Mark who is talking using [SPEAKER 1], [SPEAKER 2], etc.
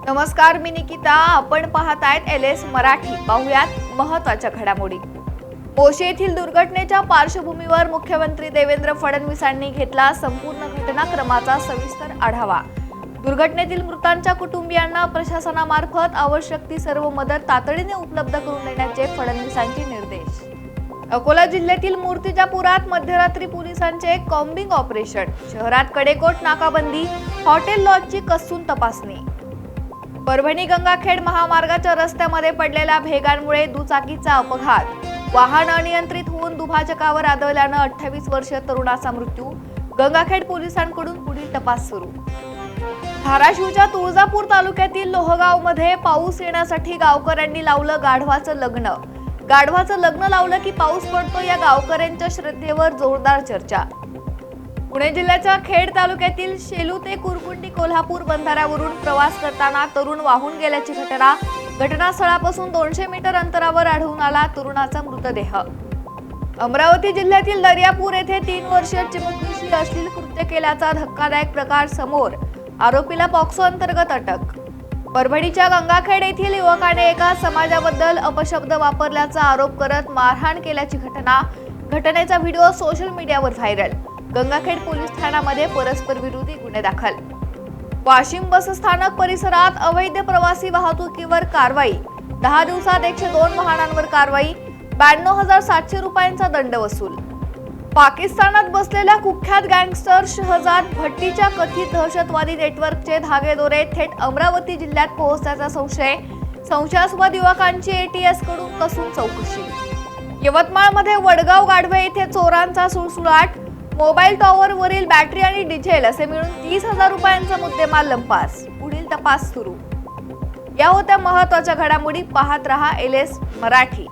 [SPEAKER 1] नमस्कार, मी निकिता. आपण पाहत आहेत एलएस मराठी. पाहुयात महत्त्वाच्या घडामोडी. मोशी येथील दुर्घटनेच्या पार्श्वभूमीवर मुख्यमंत्री देवेंद्र फडणवीसांनी घेतला संपूर्ण घटनाक्रमाचा सविस्तर आढावा. दुर्घटनेतील मृतांच्या कुटुंबियांना प्रशासनामार्फत आवश्यक ती सर्व मदत तातडीने उपलब्ध करून देण्याचे फडणवीसांचे निर्देश. अकोला जिल्ह्यातील मूर्तिजापुरात मध्यरात्री पोलिसांचे कॉम्बिंग ऑपरेशन. शहरात कडेकोट नाकाबंदी, हॉटेल लॉजची कसून तपासणी. परभणी गंगाखेड महामार्गाच्या रस्त्यामध्ये पडलेल्या भेगांमुळे दुचाकीचा अपघात. वाहन अनियंत्रित होऊन दुभाजकावर आदळल्यानं 28 वर्षीय तरुणाचा मृत्यू. गंगाखेड पोलिसांकडून पुढील तपास सुरू. धाराशिवच्या तुळजापूर तालुक्यातील लोहगावमध्ये पाऊस येण्यासाठी गावकऱ्यांनी लावलं गाढवाचं लग्न. गाढवाचं लग्न लावलं की पाऊस पडतो या गावकऱ्यांच्या श्रद्धेवर जोरदार चर्चा. पुणे जिल्ह्याच्या खेड तालुक्यातील शेलू ते कुरकुंडी कोल्हापूर बंधाऱ्यावरून प्रवास करताना तरुण वाहून गेल्याची घटना. घटनास्थळापासून 200 मीटर अंतरावर आढळून आला तरुणाचा मृतदेह. अमरावती जिल्ह्यातील दर्यापूर येथे 3 वर्षीय चिमुकलीशी अश्लील कृत्य केल्याचा धक्कादायक प्रकार समोर. आरोपीला पॉक्सो अंतर्गत अटक. परभणीच्या गंगाखेड येथील युवकाने एका समाजाबद्दल अपशब्द वापरल्याचा आरोप करत मारहाण केल्याची घटना. घटनेचा व्हिडिओ सोशल मीडियावर व्हायरल. गंगाखेड पोलीस ठाण्यामध्ये परस्पर विरोधी गुन्हे दाखल. वाशिम बसस्थानक परिसरात अवैध प्रवासी वाहतुकीवर कारवाई. 10 दिवसात 102 वाहनांवर कारवाई. 92,700 रुपयांचा दंड वसूल. पाकिस्तानात बसलेल्या कुख्यात गँगस्टर शहजाद भट्टीच्या कथित दहशतवादी नेटवर्कचे धागेदोरे थेट अमरावती जिल्ह्यात पोहोचल्याचा संशय. संशयास्पद युवकांची ATS कडून कसून चौकशी. यवतमाळमध्ये वडगाव गाढवे येथे चोरांचा सुळसुळाट. मोबाईल टॉवरवरील बॅटरी आणि डिझेल असे मिळून 30,000 रुपयांचा मुद्देमाल लंपास. पुढील तपास सुरू. या होत्या महत्त्वाच्या घडामोडी. पाहत रहा एलएस मराठी.